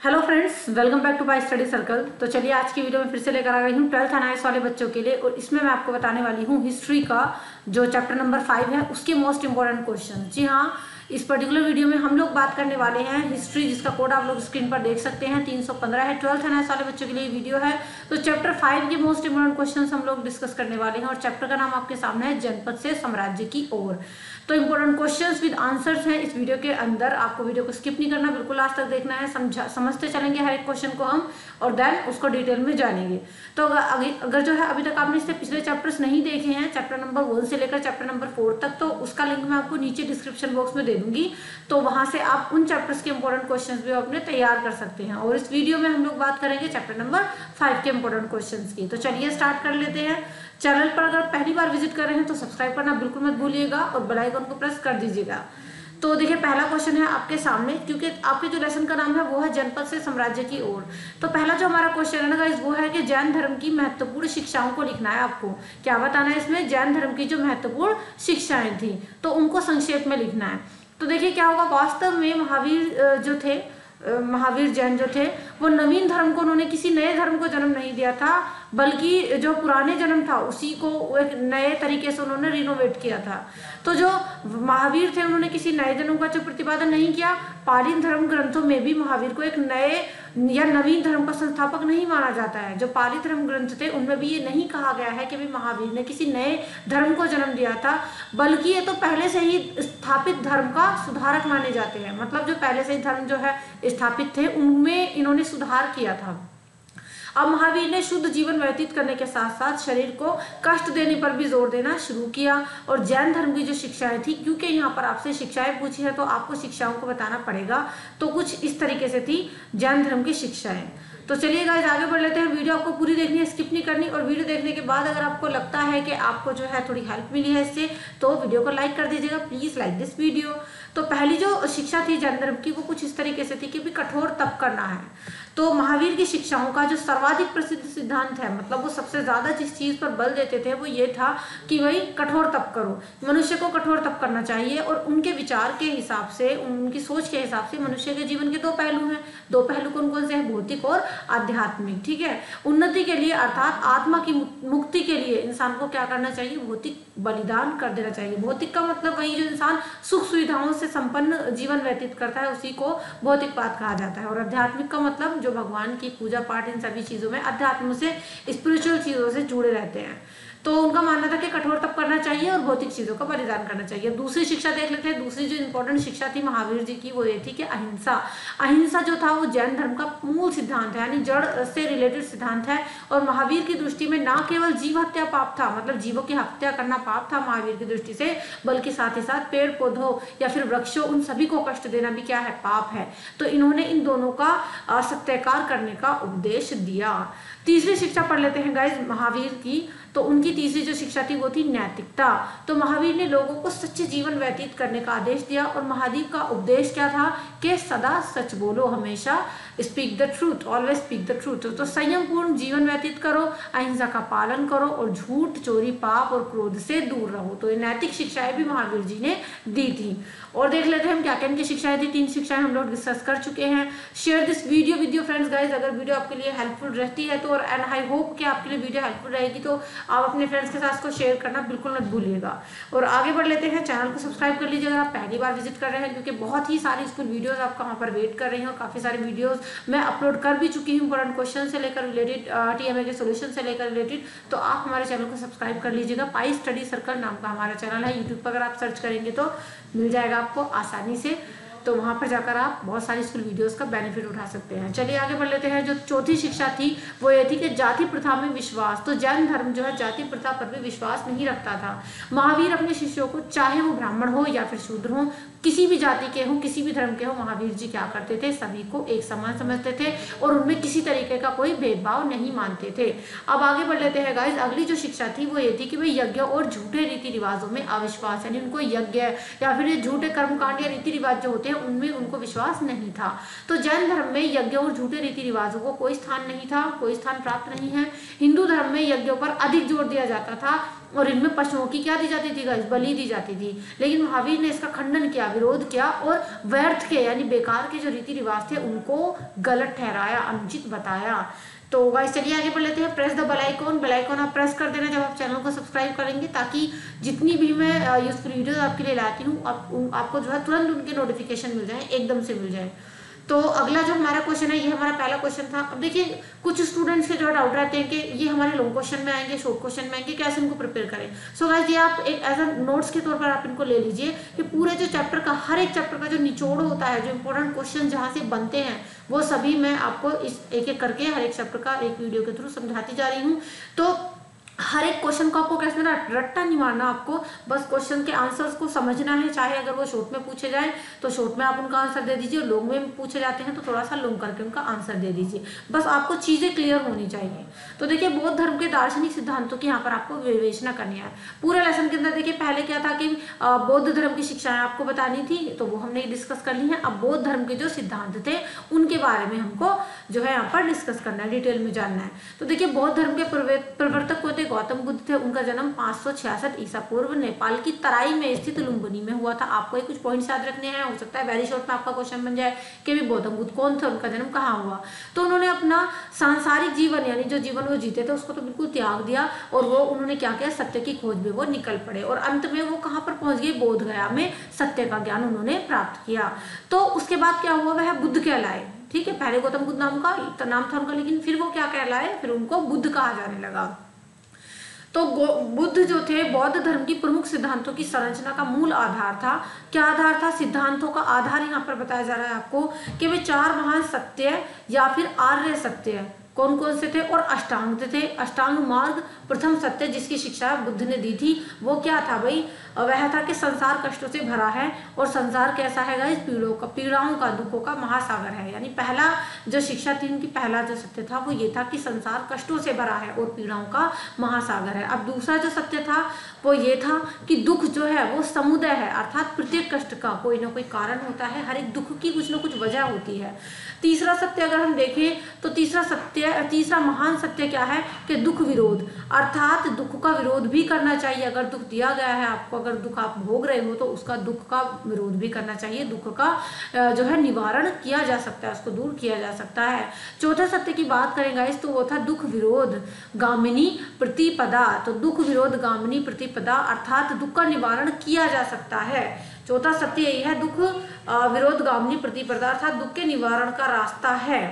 Hello friends, welcome back to my study circle. तो चलिए आज की वीडियो में फिर से लेकर आ गई हूँ 12th अनाइस वाले बच्चों के लिए। और इसमें मैं आपको बताने वाली हूँ हिस्ट्री का जो चैप्टर नंबर 5 है उसके मोस्ट इंपॉर्टेंट क्वेश्चन। जी हाँ, इस पर्टिकुलर वीडियो में हम लोग बात करने वाले हैं हिस्ट्री, जिसका कोड आप लोग स्क्रीन पर देख सकते हैं 315 है। 12th अनाइस वाले बच्चों के लिए वीडियो है। तो चैप्टर 5 के मोस्ट इंपॉर्टेंट क्वेश्चन हम लोग डिस्कस करने वाले हैं। और चैप्टर का नाम आपके सामने है जनपद से साम्राज्य की ओर। तो इंपॉर्टेंट क्वेश्चंस विद आंसर्स हैं इस वीडियो के अंदर। आपको वीडियो को स्किप नहीं करना, बिल्कुल लास्ट तक देखना है। समझते चलेंगे हर एक क्वेश्चन को हम, और देन उसको डिटेल में जानेंगे। तो अगर जो है अभी तक आपने इससे पिछले चैप्टर्स नहीं देखे हैं, चैप्टर नंबर 1 से लेकर चैप्टर नंबर 4 तक, तो उसका लिंक मैं आपको नीचे डिस्क्रिप्शन बॉक्स में दे दूंगी। तो वहां से आप उन चैप्टर्स के इंपॉर्टेंट क्वेश्चन भी अपने तैयार कर सकते हैं। और इस वीडियो में हम लोग बात करेंगे चैप्टर नंबर 5 के इंपॉर्टेंट क्वेश्चन की। तो चलिए स्टार्ट कर लेते हैं। चैनल पर अगर पहली बार विजिट कर रहे हैं तो सब्सक्राइब करना बिल्कुल मत भूलिएगा और बेल आइकन को प्रेस कर दीजिएगा। तो देखिए पहला क्वेश्चन है आपके सामने, क्योंकि आपके जो लेसन का नाम है वो है जनपद से साम्राज्य की ओर। तो पहला जो हमारा क्वेश्चन है ना गाइस, वो है कि जैन धर्म की महत्वपूर्ण शिक्षाओं को लिखना है। आपको क्या बताना है इसमें? जैन धर्म की जो महत्वपूर्ण शिक्षाएं थी तो उनको संक्षेप में लिखना है। तो देखिए क्या होगा, वास्तव में महावीर जैन जो थे वो नवीन धर्म को, उन्होंने किसी नए धर्म को जन्म नहीं दिया था, बल्कि जो पुराने जन्म था उसी को एक नए तरीके से उन्होंने रिनोवेट किया था। तो जो महावीर थे उन्होंने किसी नए जन्म का जो प्रतिपादन नहीं किया। पाली धर्म ग्रंथों में भी महावीर को एक नए या नवीन धर्म का संस्थापक नहीं माना जाता है। जो पाली धर्म ग्रंथ थे उनमें भी ये नहीं कहा गया है कि भी महावीर ने किसी नए धर्म को जन्म दिया था, बल्कि ये तो पहले से ही स्थापित धर्म का सुधारक माने जाते हैं। मतलब जो पहले से ही धर्म जो है स्थापित थे उनमें इन्होंने सुधार किया था। अब महावीर ने शुद्ध जीवन व्यतीत करने के साथ साथ शरीर को कष्ट देने पर भी जोर देना शुरू किया। और जैन धर्म की जो शिक्षाएं थी, क्योंकि यहाँ पर आपसे शिक्षाएं पूछी है तो आपको शिक्षाओं को बताना पड़ेगा, तो कुछ इस तरीके से थी जैन धर्म की शिक्षाएं। तो चलिए गाइस आगे बढ़ लेते हैं। वीडियो आपको पूरी देखनी है, स्किप नहीं करनी। और वीडियो देखने के बाद अगर आपको लगता है कि आपको जो है थोड़ी हेल्प मिली है इससे, तो वीडियो को लाइक कर दीजिएगा, प्लीज लाइक दिस वीडियो। तो पहली जो शिक्षा थी जैन धर्म की वो कुछ इस तरीके से थी कि भी कठोर तप करना है। तो महावीर की शिक्षाओं का जो सर्वाधिक प्रसिद्ध सिद्धांत है, मतलब वो सबसे ज्यादा जिस चीज पर बल देते थे वो ये था कि भाई कठोर तप करो, मनुष्य को कठोर तप करना चाहिए। और उनके विचार के हिसाब से, उनकी सोच के हिसाब से मनुष्य के जीवन के दो पहलू हैं। दो पहलू कौन कौन से हैं? भौतिक और आध्यात्मिक। ठीक है, उन्नति के लिए अर्थात आत्मा की मुक्ति के लिए इंसान को क्या करना चाहिए? भौतिक बलिदान कर देना चाहिए। भौतिक का मतलब वही जो इंसान सुख सुविधाओं से संपन्न जीवन व्यतीत करता है उसी को भौतिकवाद कहा जाता है। और आध्यात्मिक का मतलब जो भगवान की पूजा पाठ इन सभी चीजों में अध्यात्म से, स्पिरिचुअल चीजों से जुड़े रहते हैं। तो उनका मानना था कि कठोर तप करना चाहिए और भौतिक चीजों का बलिदान करना चाहिए। दूसरी शिक्षा देख लेते हैं। दूसरी जो इंपॉर्टेंट शिक्षा थी महावीर जी की वो ये थी कि अहिंसा। अहिंसा जो था वो जैन धर्म का मूल सिद्धांत है, यानी जड़ से रिलेटेड सिद्धांत है। और महावीर की दृष्टि में ना केवल जीव हत्या पाप था, मतलब जीवों की हत्या करना पाप था महावीर की दृष्टि से, बल्कि साथ ही साथ पेड़ पौधों या फिर वृक्षों, उन सभी को कष्ट देना भी क्या है? पाप है। तो इन्होंने इन दोनों का सत्याकार करने का उपदेश दिया। तीसरी शिक्षा पढ़ लेते हैं गाइज महावीर की। तो उनकी तीसरी जो शिक्षा थी वो थी नैतिकता। तो महावीर ने लोगों को सच्चे जीवन व्यतीत करने का आदेश दिया। और महावीर का उपदेश क्या था? कि सदा सच बोलो, हमेशा speak the truth, always speak the truth. तो संयम पूर्ण जीवन व्यतीत करो, अहिंसा का पालन करो और झूठ, चोरी, पाप और क्रोध से दूर रहो। तो ये नैतिक शिक्षाएं भी महावीर जी ने दी थी। और देख लेते हैं हम क्या क्या इनकी शिक्षाएं थी। 3 शिक्षाएं हम लोग डिस्कस कर चुके हैं। Share this video with your friends guys, अगर वीडियो आपके लिए हेल्पफुल रहती है तो, और एंड आई होप कि आपके लिए वीडियो हेल्पफुल रहेगी, तो आप अपने फ्रेंड्स के साथ इसको शेयर करना बिल्कुल मत भूलिएगा। और आगे बढ़ लेते हैं। चैनल को सब्सक्राइब कर लीजिए अगर आप पहली बार विजिट कर रहे हैं, क्योंकि बहुत ही सारी स्कूल वीडियोस आपका वहाँ पर वेट कर रही हैं। और काफी सारे वीडियोस मैं अपलोड कर भी चुकी हूँ, इंपॉर्टेंट क्वेश्चन से लेकर रिलेटेड, टीएमए के सोल्यूशन से लेकर रिलेटेड। तो आप हमारे चैनल को सब्सक्राइब कर लीजिएगा। पाई स्टडी सर्कल नाम का हमारा चैनल है, यूट्यूब पर अगर आप सर्च करेंगे तो मिल जाएगा आपको आसानी से। तो वहां पर जाकर आप बहुत सारी स्कूल वीडियोस का बेनिफिट उठा सकते हैं। चलिए आगे बढ़ लेते हैं। जो चौथी शिक्षा थी वो ये थी कि जाति प्रथा में विश्वास। तो जैन धर्म जो है जाति प्रथा पर भी विश्वास नहीं रखता था। महावीर अपने शिष्यों को, चाहे वो ब्राह्मण हो या फिर शूद्र हो, किसी भी जाति के हो, किसी भी धर्म के हो, महावीर जी क्या करते थे? सभी को एक समान समझते थे और उनमें किसी तरीके का कोई भेदभाव नहीं मानते थे। अब आगे बढ़ लेते हैं गाइज। अगली जो शिक्षा थी वो ये थी कि भाई यज्ञ और झूठे रीति रिवाजों में अविश्वास, यानी उनको यज्ञ या फिर झूठे कर्मकांड या रीति रिवाज जो होते हैं उनमें उनको विश्वास नहीं था। तो जैन धर्म में यज्ञ और झूठे रीति रिवाजों को कोई स्थान नहीं था, कोई स्थान प्राप्त नहीं है। हिंदू धर्म में यज्ञों पर अधिक जोर दिया जाता था और इनमें पशुओं की क्या दी जाती थी गाइस, बलि दी जाती थी। लेकिन महावीर ने इसका खंडन किया, विरोध किया और व्यर्थ के यानी बेकार के जो रीति रिवाज थे उनको गलत ठहराया, अनुचित बताया। तो गाइस चलिए आगे बढ़ लेते हैं। प्रेस द बेल आइकन आप प्रेस कर देना जब आप चैनल को सब्सक्राइब करेंगे, ताकि जितनी भी मैं यूजफुल वीडियोस आपके लिए लाती हूँ आपको जो है तुरंत उनके नोटिफिकेशन मिल जाए, एकदम से मिल जाए। तो अगला जो हमारा क्वेश्चन है, ये हमारा पहला क्वेश्चन था। अब देखिए कुछ स्टूडेंट्स के जो डाउट रहते हैं कि ये हमारे लॉन्ग क्वेश्चन में आएंगे, शॉर्ट क्वेश्चन में आएंगे, कैसे इनको प्रिपेयर करें। सो गाइस ये आप एक एज अ नोट्स के तौर पर आप इनको ले लीजिए कि पूरे जो चैप्टर का, हर एक चैप्टर का जो निचोड़ होता है, जो इंपॉर्टेंट क्वेश्चन जहाँ से बनते हैं, वो सभी मैं आपको इस एक एक करके हर एक चैप्टर का एक वीडियो के थ्रू समझाती जा रही हूँ। तो हर एक क्वेश्चन को आपको कैसे ना रट्टा नहीं मारना, आपको बस क्वेश्चन के आंसर्स को समझना है। चाहे अगर वो शॉर्ट में पूछे जाए तो शॉर्ट में आप उनका आंसर दे दीजिए, और लॉन्ग में पूछे जाते हैं तो थोड़ा सा लॉन्ग करके उनका आंसर दे दीजिए। बस आपको चीजें क्लियर होनी चाहिए। तो देखिए बौद्ध धर्म के दार्शनिक सिद्धांतों की यहाँ पर आपको विवेचना करनी है। पूरे लेसन के अंदर देखिए पहले क्या था कि बौद्ध धर्म की शिक्षाएं आपको बतानी थी, तो वो हमने डिस्कस कर ली है। अब बौद्ध धर्म के जो सिद्धांत थे उनके बारे में हमको जो है यहाँ पर डिस्कस करना है, डिटेल में जानना है। तो देखिए बौद्ध धर्म के प्रवर्तक को थे गौतम बुद्ध थे। उनका जन्म 566 ईसा पूर्व नेपाल की तराई में स्थित लुम्बिनी में हुआ था। आपको कुछ पॉइंट्स याद रखने हैं, हो सकता है वेरी शॉर्ट में आपका क्वेश्चन बन जाए कि भी गौतम बुद्ध कौन थे, उनका जन्म कहाँ हुआ। तो उन्होंने अपना सांसारिक जीवन यानी जो जीवन वो जीते थे उसको तो बिल्कुल त्याग दिया, और वो उन्होंने क्या किया, सत्य की खोज में वो निकल पड़े, और अंत में वो कहाँ पर पहुंच गए, बोध गया में सत्य का ज्ञान उन्होंने प्राप्त किया। तो उसके बाद क्या हुआ, वह बुद्ध कहलाए। ठीक है, पहले गौतम बुद्ध नाम था उनका, लेकिन फिर वो क्या कहलाए, फिर उनको बुद्ध कहा जाने लगा। तो बुद्ध जो थे बौद्ध धर्म की प्रमुख सिद्धांतों की संरचना का मूल आधार था। क्या आधार था, सिद्धांतों का आधार यहाँ पर बताया जा रहा है आपको कि वे 4 महान सत्य या फिर आर्य सत्य कौन कौन से थे, और अष्टांग थे। अष्टांग मार्ग प्रथम सत्य जिसकी शिक्षा बुद्ध ने दी थी वो क्या था भाई, वह था कि संसार कष्टों से भरा है, और संसार कैसा है गाइस, पीड़ाओं का, दुखों का महासागर है। यानी पहला जो शिक्षा थी उनकी, पहला जो सत्य था वो ये था कि संसार कष्टों से भरा है और पीड़ाओं का महासागर है। अब दूसरा जो सत्य था वो ये था कि दुख जो है वो समुदय है, अर्थात प्रत्येक कष्ट का कोई ना कोई कारण होता है, हर एक दुख की कुछ ना कुछ वजह होती है। तीसरा सत्य अगर हम देखें तो तीसरा महान सत्य क्या है कि दुख विरोध, अर्थात दुख का विरोध भी करना चाहिए। अगर दुख दिया गया है आपको, अगर दुख आप भोग रहे हो तो उसका दुख का विरोध भी करना चाहिए, दुख का जो है निवारण किया जा सकता है, उसको दूर किया जा सकता है। चौथा सत्य की बात करेंगे इस, तो वो था दुख विरोध गामिनी प्रतिपदा। तो दुख विरोध गामिनी प्रतिपदा अर्थात दुख का निवारण किया जा सकता है। चौथा सत्य यही है, दुख विरोध गामिनी प्रतिपदा अर्थात दुख के निवारण का रास्ता है।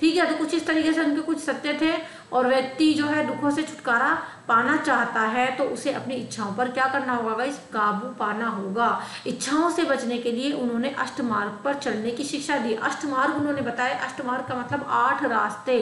ठीक है, तो कुछ इस तरीके से उनके कुछ सत्य थे। और व्यक्ति जो है दुखों से छुटकारा पाना चाहता है तो उसे अपनी इच्छाओं पर क्या करना होगा गाइस, काबू पाना होगा। इच्छाओं से बचने के लिए उन्होंने अष्टमार्ग पर चलने की शिक्षा दी। अष्टमार्ग उन्होंने बताया, अष्टमार्ग का मतलब 8 रास्ते,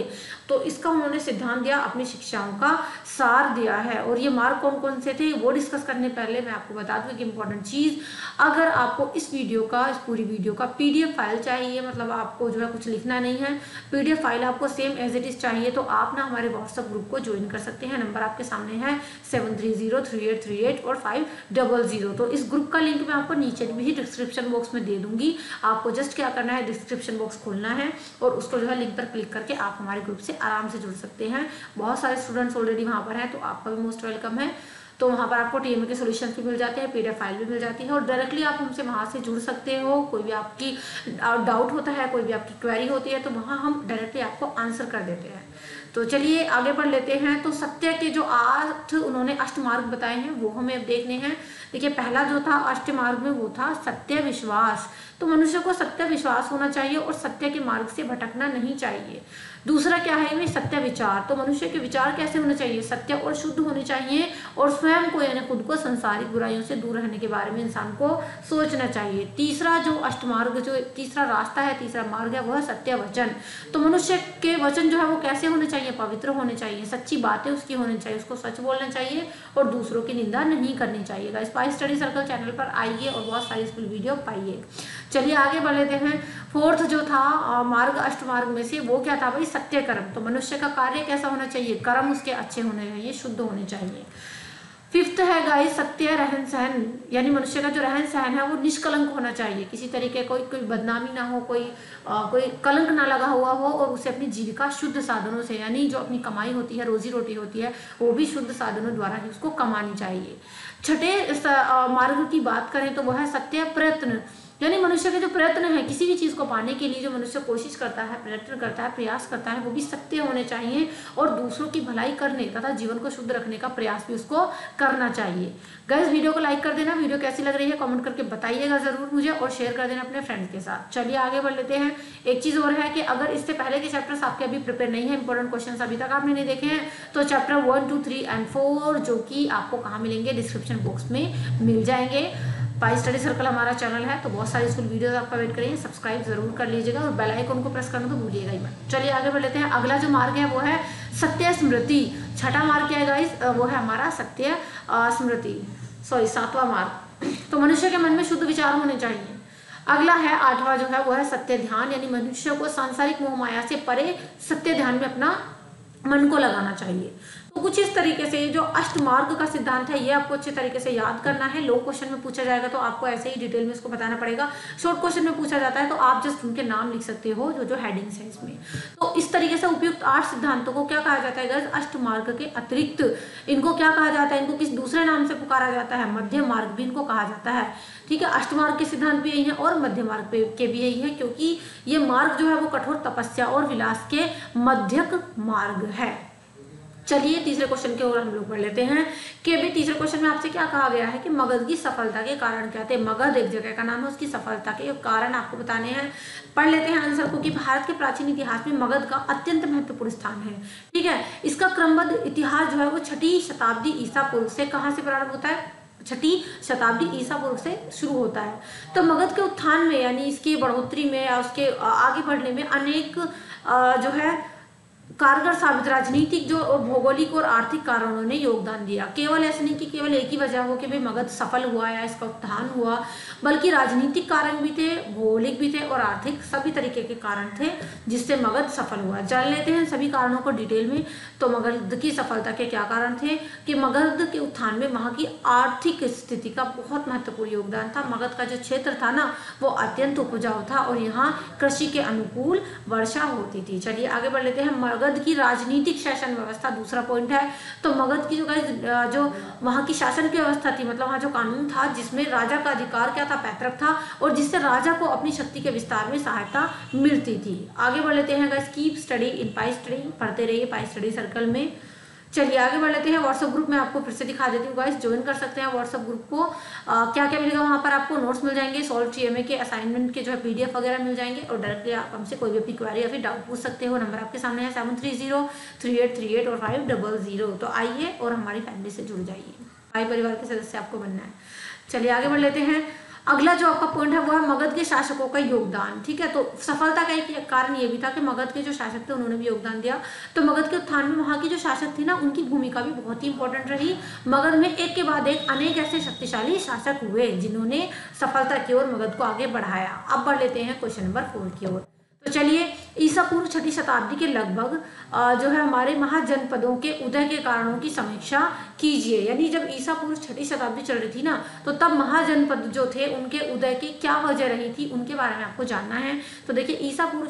तो इसका उन्होंने सिद्धांत दिया, अपनी शिक्षाओं का सार दिया है। और ये मार्ग कौन कौन से थे वो डिस्कस करने पहले मैं आपको बता दूं कि इंपॉर्टेंट चीज, अगर आपको इस पूरी वीडियो का PDF फाइल चाहिए, मतलब आपको जो है कुछ लिखना नहीं है, PDF फाइल आपको सेम एज इट इज चाहिए, तो आप ना हमारे व्हाट्सएप ग्रुप को ज्वाइन कर सकते हैं। नंबर आपके सामने है 7303838500 और 500। तो इस ग्रुप का लिंक मैं आपको नीचे भी डिस्क्रिप्शन बॉक्स में दे दूंगी। आपको जस्ट क्या करना है, डिस्क्रिप्शन बॉक्स खोलना है और उसको जो है लिंक पर क्लिक करके आप हमारे ग्रुप से आराम से जुड़ सकते हैं। बहुत सारे स्टूडेंट्स ऑलरेडी वहाँ पर हैं, तो आपका भी मोस्ट वेलकम है। तो वहाँ पर आपको TMA के सॉल्यूशन भी मिल जाते हैं, PDF फाइल भी मिल जाती है, और डायरेक्टली आप हमसे वहाँ से जुड़ सकते हो। कोई भी आपकी डाउट होता है, कोई भी आपकी क्वेरी होती है, तो वहाँ हम डायरेक्टली आपको आंसर कर देते हैं। तो चलिए आगे बढ़ लेते हैं। तो सत्य के जो 8 उन्होंने अष्टमार्ग बताए हैं वो हमें अब देखने हैं। देखिए पहला जो था अष्टमार्ग में वो था सत्य विश्वास। तो मनुष्य को सत्य विश्वास होना चाहिए और सत्य के मार्ग से भटकना नहीं चाहिए। दूसरा क्या है, वे सत्य विचार। तो मनुष्य के विचार कैसे होने चाहिए, सत्य और शुद्ध होने चाहिए, और स्वयं को यानी खुद को संसारिक बुराइयों से दूर रहने के बारे में इंसान को सोचना चाहिए। तीसरा जो अष्टमार्ग, जो तीसरा रास्ता है, तीसरा मार्ग है, वह सत्य वचन। तो मनुष्य के वचन जो है वो कैसे होने चाहिए, पवित्र होने चाहिए, सच्ची बातें उसकी होनी चाहिए, उसको सच बोलना चाहिए और दूसरों की निंदा नहीं करनी चाहिए। स्पाइस स्टडी सर्कल चैनल पर आइए और बहुत सारी स्कूल वीडियो पाइए। चलिए आगे बढ़ लेते हैं। फोर्थ जो था मार्ग अष्टमार्ग में से वो क्या था भाई, सत्य कर्म। तो मनुष्य का कार्य कैसा होना चाहिए, कर्म उसके अच्छे होने चाहिए, शुद्ध होने चाहिए। फिफ्थ है गाइस सत्य रहन सहन, यानी मनुष्य का जो रहन सहन है वो निष्कलंक होना चाहिए, किसी तरीके कोई बदनामी ना हो, कोई कलंक ना लगा हुआ हो, और उसे अपनी जीविका शुद्ध साधनों से, यानी जो अपनी कमाई होती है, रोजी रोटी होती है, वो भी शुद्ध साधनों द्वारा ही उसको कमानी चाहिए। छठे मार्ग की बात करें तो वो है सत्य प्रयत्न, यानी मनुष्य के जो प्रयत्न है किसी भी चीज को पाने के लिए, जो मनुष्य कोशिश करता है, प्रयत्न करता है, प्रयास करता है, वो भी सत्य होने चाहिए, और दूसरों की भलाई करने तथा जीवन को शुद्ध रखने का प्रयास भी उसको करना चाहिए। गाइस वीडियो को लाइक कर देना, वीडियो कैसी लग रही है कमेंट करके बताइएगा जरूर मुझे, और शेयर कर देना अपने फ्रेंड्स के साथ। चलिए आगे बढ़ लेते हैं। एक चीज और है कि अगर इससे पहले के चैप्टर्स आपके अभी प्रिपेयर नहीं है, इंपॉर्टेंट क्वेश्चन अभी तक आपने नहीं देखे हैं, तो चैप्टर 1, 2, 3 एंड 4 जो कि आपको कहाँ मिलेंगे, डिस्क्रिप्शन बॉक्स में मिल जाएंगे। पाई स्टडी सर्कल हमारा चैनल है, तो बहुत सारी स्कूल वीडियोस आपका वेट करेंगे, सब्सक्राइब जरूर कर लीजिएगा और बेल आइकन को प्रेस करना तो भूलिएगा ही मत। चलिए आगे बढ़ लेते हैं। अगला जो मार्ग है वो है सत्य स्मृति। छठा मार्ग क्या है गाइस, वो है हमारा सत्य स्मृति, सॉरी 7वां मार्ग। तो मनुष्य के मन में शुद्ध विचार होने चाहिए। अगला है 8वां जो है वो है सत्य ध्यान, यानी मनुष्य को सांसारिक मोह माया से परे सत्य ध्यान में अपना मन को लगाना चाहिए। तो कुछ इस तरीके से जो अष्ट मार्ग का सिद्धांत है ये आपको अच्छे तरीके से याद करना है। लॉन्ग क्वेश्चन में पूछा जाएगा तो आपको ऐसे ही डिटेल में इसको बताना पड़ेगा। शॉर्ट क्वेश्चन में पूछा जाता है तो आप जस्ट उनके नाम लिख सकते हो जो हेडिंग्स है इसमें। तो इस तरीके से उपयुक्त 8 सिद्धांतों को क्या कहा जाता है गाइस, अष्ट मार्ग के अतिरिक्त इनको क्या कहा जाता है, इनको किस दूसरे नाम से पुकारा जाता है, मध्य मार्ग भी इनको कहा जाता है। ठीक है, अष्टमार्ग के सिद्धांत भी यही है और मध्य मार्ग के भी यही है, क्योंकि ये मार्ग जो है वो कठोर तपस्या और विलास के मध्यक मार्ग है। चलिए तीसरे क्वेश्चन की ओर हम लोग बढ़ लेते हैं कि भी तीसरे क्वेश्चन में आपसे क्या कहा गया है कि मगध की सफलता के कारण क्या थे। मगध एक जगह का नाम है, उसकी सफलता के कारण आपको बताने हैं। पढ़ लेते हैं आंसर को कि भारत के प्राचीन इतिहास में मगध का अत्यंत महत्वपूर्ण स्थान है। ठीक है, इसका क्रमबद्ध इतिहास जो है वो 6ठी शताब्दी ईसा पूर्व से कहाँ से प्रारंभ होता है, 6ठी शताब्दी ईसा पूर्व से शुरू होता है। तो मगध के उत्थान में यानी इसकी बढ़ोतरी में या उसके आगे बढ़ने में अनेक जो है कारगर साबित राजनीतिक जो और भौगोलिक और आर्थिक कारणों ने योगदान दिया। केवल ऐसा नहीं कि केवल एक ही वजह हो कि भाई मगध सफल हुआ या इसका उत्थान हुआ, बल्कि राजनीतिक कारण भी थे, भौगोलिक भी थे और आर्थिक सभी तरीके के कारण थे जिससे मगध सफल हुआ। जान लेते हैं सभी कारणों को डिटेल में। तो मगध की सफलता के क्या कारण थे कि मगध के उत्थान में वहाँ की आर्थिक स्थिति का बहुत महत्वपूर्ण योगदान था। मगध का जो क्षेत्र था ना वो अत्यंत उपजाऊ था और यहाँ कृषि के अनुकूल वर्षा होती थी। चलिए आगे बढ़ लेते हैं। मगध की राजनीतिक शासन व्यवस्था दूसरा पॉइंट है। तो मगध की जो वहाँ की शासन की व्यवस्था थी, मतलब वहाँ जो कानून था जिसमें राजा का अधिकार क्या था, पैतृक था, और जिससे राजा को अपनी शक्ति के विस्तार में सहायता मिलती थी। आगे बढ़ लेते हैं guys. Keep study in pi study, पढ़ते रहिए पाई स्टडी सर्कल में। चलिए आगे बढ़ लेते हैं। व्हाट्सएप ग्रुप में आपको फिर से दिखा देती हूँ गाइस, ज्वाइन कर सकते हैं व्हाट्सएप ग्रुप को। क्या क्या मिलेगा वहाँ पर, आपको नोट्स मिल जाएंगे, सॉल्व टीएमए के असाइनमेंट के जो है पीडीएफ वगैरह मिल जाएंगे, और डायरेक्टली आप हमसे कोई भी अपनी क्वेरी या फिर डाउट पूछ सकते हो। नंबर आपके सामने है 7303838500 और 500। तो आइए और हमारी फैमिली से जुड़ जाइए, भाई परिवार के सदस्य आपको बनना है। चलिए आगे बढ़ लेते हैं। अगला जो आपका पॉइंट है वो है मगध के शासकों का योगदान। ठीक है, तो सफलता का एक कारण ये भी था कि मगध के जो शासक थे उन्होंने भी योगदान दिया। तो मगध के उत्थान में वहाँ की जो शासक थी ना उनकी भूमिका भी बहुत ही इंपॉर्टेंट रही। मगध में एक के बाद एक अनेक ऐसे शक्तिशाली शासक हुए जिन्होंने सफलता की ओर मगध को आगे बढ़ाया। अब बढ़ लेते हैं क्वेश्चन नंबर 4 की ओर। तो चलिए ईसा पूर्व 6ठी शताब्दी के लगभग जो है हमारे महाजनपदों के उदय के कारणों की समीक्षा कीजिए। यानी जब ईसा पूर्व 6ठी शताब्दी चल रही थी ना तो तब महाजनपद जो थे उनके उदय की क्या वजह रही थी उनके बारे में आपको जानना है। तो देखिए ईसा पूर्व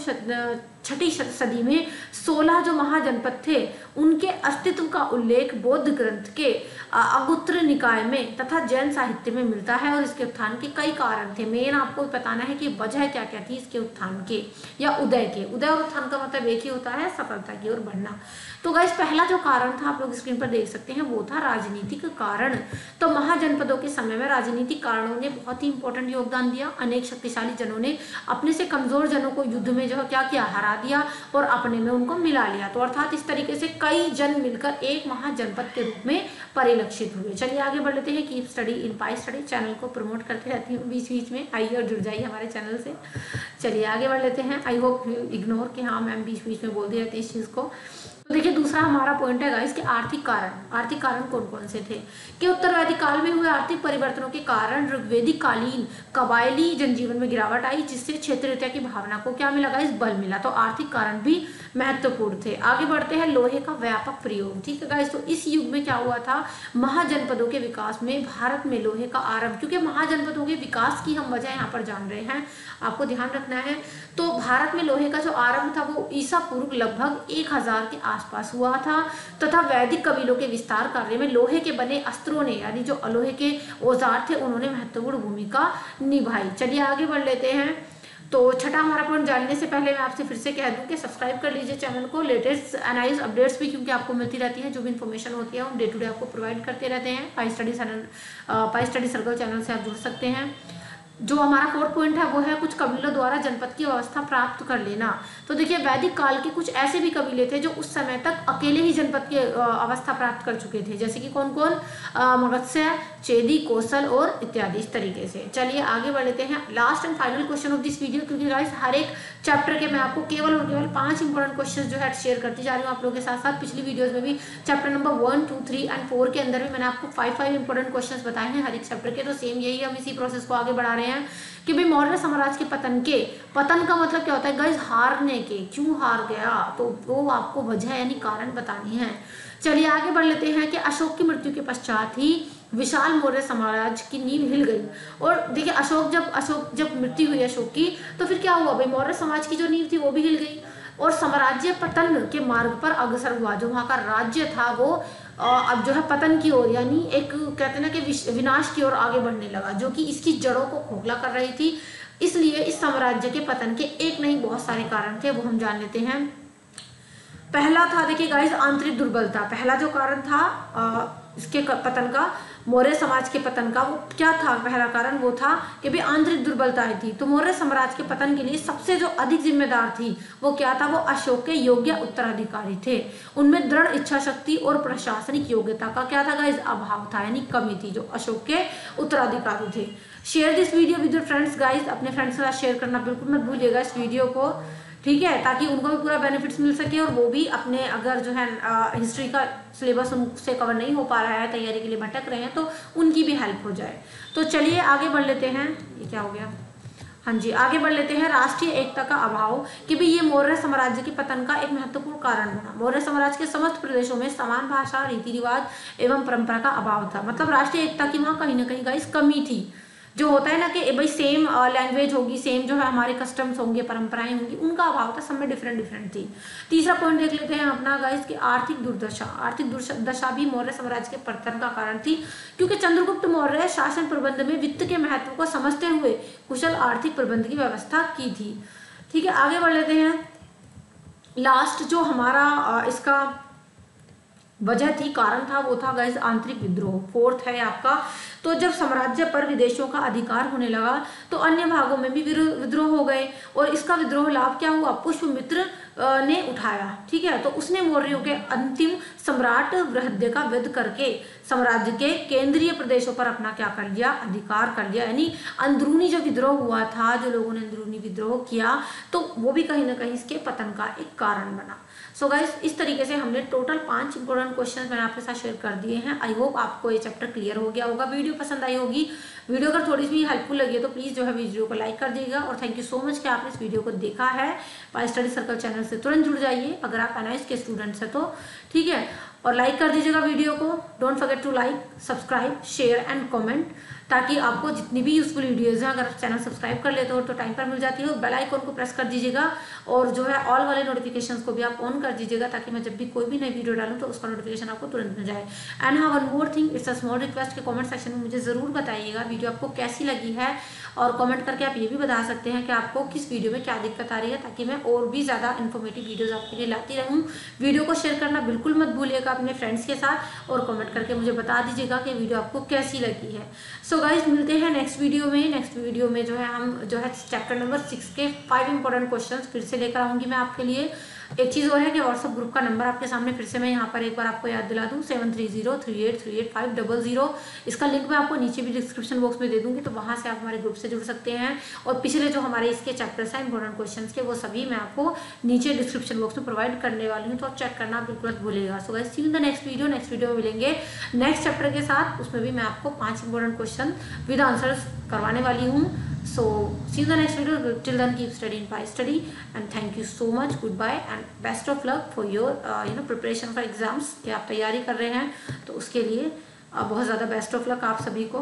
6ठी सदी में 16 जो महाजनपद थे उनके अस्तित्व का उल्लेख बौद्ध ग्रंथ के अगुत्र निकाय में तथा जैन साहित्य में मिलता है, और इसके उत्थान के कई कारण थे। मेन आपको बताना है कि वजह क्या क्या थी इसके उत्थान के या उदय के। उदय और उत्थान का मतलब एक ही होता है, सफलता की ओर बढ़ना। तो गाइस पहला जो कारण था आप लोग स्क्रीन पर देख सकते हैं वो था राजनीतिक कारण। तो महाजनपदों के समय में राजनीतिक कारणों ने बहुत ही इंपॉर्टेंट योगदान दिया। अनेक शक्तिशाली जनों ने अपने से कमजोर जनों को युद्ध में जो है क्या किया, हरा दिया और अपने में उनको मिला लिया। तो अर्थात इस तरीके से कई जन मिलकर एक महाजनपद के रूप में परिलक्षित हुए। चलिए आगे बढ़ लेते हैं। Keep study in pi study channel को प्रमोट करते रहती हूँ बीच बीच में, आइए और जुड़ जाइए हमारे चैनल से। चलिए आगे बढ़ लेते हैं। आई होप इग्नोर कि हाँ मैम बीच बीच में बोल दी रहती है इस चीज़ को। देखिए दूसरा हमारा पॉइंट है गाइस कि आर्थिक कारण कौन कौन से थे कि उत्तर वैदिक काल में हुए आर्थिक परिवर्तनों के कारण ऋग्वेदिक कालीन कबायली जनजीवन में गिरावट आई, जिससे क्षेत्रीयता की भावना को क्या मिला गाइस, बल मिला। तो आर्थिक कारण भी महत्वपूर्ण थे। आगे बढ़ते हैं, लोहे का व्यापक प्रयोग। ठीक है गाइस, तो इस युग में क्या हुआ था, महाजनपदों के विकास में भारत में लोहे का आरंभ, क्योंकि महाजनपदों के विकास की हम वजह यहाँ पर जान रहे हैं, आपको ध्यान रखना है। तो भारत में लोहे का जो आरंभ था वो ईसा पूर्व लगभग 1000 के आसपास हुआ था, तथा वैदिक कबीलों के विस्तार कार्य में लोहे के बने अस्त्रों ने, यानी जो लोहे के औजार थे, उन्होंने महत्वपूर्ण भूमिका निभाई। चलिए आगे बढ़ लेते हैं। तो छठा हमारा पॉइंट जानने से पहले मैं आपसे फिर से कह दूं कि सब्सक्राइब कर लीजिए चैनल को, लेटेस्ट एनालाइज अपडेट्स भी क्योंकि आपको मिलती रहती है, जो भी इन्फॉर्मेशन होती है हम डे टू डे आपको प्रोवाइड करते रहते हैं। पाई स्टडी सर्कल चैनल से आप जुड़ सकते हैं। जो हमारा फोर्थ पॉइंट है वो है कुछ कबीलों द्वारा जनपद की अवस्था प्राप्त कर लेना। तो देखिए वैदिक काल के कुछ ऐसे भी कबीले थे जो उस समय तक अकेले ही जनपद की अवस्था प्राप्त कर चुके थे, जैसे कि कौन कौन, मगध्य, चेदी, कौशल और इत्यादि, इस तरीके से। चलिए आगे बढ़ लेते हैं। Last and final question of this video, क्योंकि गाइस हर एक चैप्टर के मैं आपको केवल और केवल 5 इंपॉर्टेंट क्वेश्चन जो है शेयर करती जा रही हूँ आप लोगों के साथ साथ। पिछली वीडियोस में भी चैप्टर नंबर 1, 2, 3 एंड 4 के अंदर भी मैंने आपको 5 इंपॉर्टेंट क्वेश्चन बताए हैं हर एक चैप्टर के। तो सेम यही हम इसी प्रोसेस को आगे बढ़ा रहे हैं कि भाई मौर्य साम्राज्य के पतन का मतलब क्या होता है गाइस, हारने के। क्यों हार गया, तो वो आपको वजह यानी कारण बतानी है। चलिए आगे बढ़ लेते हैं कि अशोक की मृत्यु के पश्चात ही विशाल मौर्य साम्राज्य की नींव हिल गई। और देखिए अशोक जब मृत्यु हुई अशोक की, तो फिर क्या हुआ भाई, मौर्य समाज की जो नींव थी वो भी हिल गई और साम्राज्य पतन के मार्ग पर अग्रसर हुआ। जो वहाँ का राज्य था वो अब जो है पतन की ओर, यानी एक कहते हैं ना कि विनाश की ओर आगे बढ़ने लगा, जो कि इसकी जड़ों को खोखला कर रही थी। इसलिए इस साम्राज्य के पतन के एक नहीं बहुत सारे कारण थे, वो हम जान लेते हैं। पहला था देखिए गाइस आंतरिक दुर्बलता। पहला जो कारण था इसके पतन का, मौर्य समाज के पतन का, वो क्या था, पहला कारण वो था कि भी आंतरिक दुर्बलता थी। तो मौर्य साम्राज्य के पतन के लिए सबसे जो अधिक जिम्मेदार थी वो क्या था, वो अशोक के योग्य उत्तराधिकारी थे। उनमें दृढ़ इच्छा शक्ति और प्रशासनिक योग्यता का क्या था गाइस, अभाव था, यानी कमी थी जो अशोक के उत्तराधिकारी थे। Share this video with your friends guys, अपने फ्रेंड्स के साथ शेयर करना बिल्कुल मत भूलिएगा इस वीडियो को, ठीक है, ताकि उनको भी पूरा बेनिफिट्स मिल सके और वो भी अपने अगर जो है हिस्ट्री का सिलेबस उनसे कवर नहीं हो पा रहा है, तैयारी के लिए भटक रहे हैं, तो उनकी भी हेल्प हो जाए। तो चलिए आगे बढ़ लेते हैं। ये क्या हो गया, हाँ जी आगे बढ़ लेते हैं। राष्ट्रीय एकता का अभाव, कि भाई ये मौर्य साम्राज्य के पतन का एक महत्वपूर्ण कारण बना। मौर्य साम्राज्य के समस्त प्रदेशों में समान भाषा, रीति रिवाज एवं परंपरा का अभाव था। मतलब राष्ट्रीय एकता की वहाँ कहीं ना कहीं गाइस कमी थी। जो होता है ना कि भाई सेम लैंग्वेज होगी, सेम जो है हमारे कस्टम्स होंगे, परंपराएं होंगी, उनका अभाव था, सब में डिफरेंट थी। तीसरा पॉइंट देख लेते हैं अपना गाइस कि आर्थिक दुर्दशा। आर्थिक दुर्दशा भी मौर्य साम्राज्य के पतन का कारण थी, क्योंकि चंद्रगुप्त मौर्य शासन प्रबंध में वित्त के महत्व को समझते हुए कुशल आर्थिक प्रबंध की व्यवस्था की थी। ठीक है, आगे बढ़ लेते हैं। लास्ट जो हमारा इसका वजह थी, कारण था, वो था गाइस आंतरिक विद्रोह। फोर्थ है आपका। तो जब साम्राज्य पर विदेशियों का अधिकार होने लगा तो अन्य भागों में भी विद्रोह हो गए और इसका विद्रोह लाभ क्या हुआ, पुष्यमित्र ने उठाया। ठीक है, तो उसने मौर्यों के अंतिम सम्राट बृहद्रथ का वध करके साम्राज्य के केंद्रीय प्रदेशों पर अपना क्या कर लिया, अधिकार कर लिया। यानी अंदरूनी जो विद्रोह हुआ था, जो लोगों ने अंदरूनी विद्रोह किया, तो वो भी कहीं ना कहीं इसके पतन का एक कारण बना। सो गाइस इस तरीके से हमने टोटल 5 इंपॉर्टेंट क्वेश्चन मैंने आपके साथ शेयर कर दिए हैं। आई होप आपको ये चैप्टर क्लियर हो गया होगा, वीडियो पसंद आई होगी। वीडियो अगर थोड़ी सी हेल्पफुल लगी है तो प्लीज़ जो है वीडियो को लाइक कर दीजिएगा और थैंक यू सो मच कि आपने इस वीडियो को देखा है। पाई स्टडी सर्कल चैनल से तुरंत जुड़ जाइए अगर आप एनआईएस के स्टूडेंट्स हैं तो, ठीक है, और लाइक कर दीजिएगा वीडियो को। Don't forget to like, subscribe, share and comment, ताकि आपको जितनी भी यूजफुल वीडियोज़ हैं, अगर आप चैनल सब्सक्राइब कर लेते हो तो टाइम पर मिल जाती है। बेल आइकन को प्रेस कर दीजिएगा और जो है ऑल वाले नोटिफिकेशंस को भी आप ऑन कर दीजिएगा, ताकि मैं जब भी कोई भी नई वीडियो डालूं तो उसका नोटिफिकेशन आपको तुरंत मिल जाए। एंड हाँ, one more thing, it's a small request के कमेंट सेक्शन में मुझे ज़रूर बताइएगा वीडियो आपको कैसी लगी है, और कमेंट करके आप ये भी बता सकते हैं कि आपको किस वीडियो में क्या दिक्कत आ रही है, ताकि मैं और भी ज़्यादा इन्फॉर्मेटिव वीडियोज़ आपके लिए लाती रहूँ। वीडियो को शेयर करना बिल्कुल मत भूलिएगा अपने फ्रेंड्स के साथ, और कमेंट करके मुझे बता दीजिएगा कि वीडियो आपको कैसी लगी है। सो गाइज मिलते हैं नेक्स्ट वीडियो में जो है हम जो है चैप्टर नंबर 6 के 5 इंपॉर्टेंट क्वेश्चंस फिर से लेकर आऊँगी मैं आपके लिए। एक चीज़ और है कि व्हाट्सअप ग्रुप का नंबर आपके सामने फिर से मैं यहाँ पर एक बार आपको याद दिला दूँ, 7303838500। इसका लिंक मैं आपको नीचे भी डिस्क्रिप्शन बॉक्स में दे दूँगी, तो वहाँ से आप हमारे ग्रुप से जुड़ सकते हैं। और पिछले जो हमारे इसके चैप्टर्स हैं इंपॉर्टेंट क्वेश्चन के, वो सभी मैं आपको नीचे डिस्क्रिप्शन बॉक्स में प्रोवाइड करने वाली हूँ, तो आप चेक करना बिल्कुल मत भूलिएगा। So guys, see you in the next video. Next video में मिलेंगे नेक्स्ट चैप्टर के साथ, उसमें भी मैं आपको 5 इंपॉर्टेंट क्वेश्चन विद आंसर्स करवाने वाली हूँ। So see you in the next video. Till then, keep studying by study, and thank you so much. Goodbye and best of luck for your preparation for exams कि आप तैयारी कर रहे हैं, तो उसके लिए बहुत ज़्यादा बेस्ट ऑफ लक आप सभी को।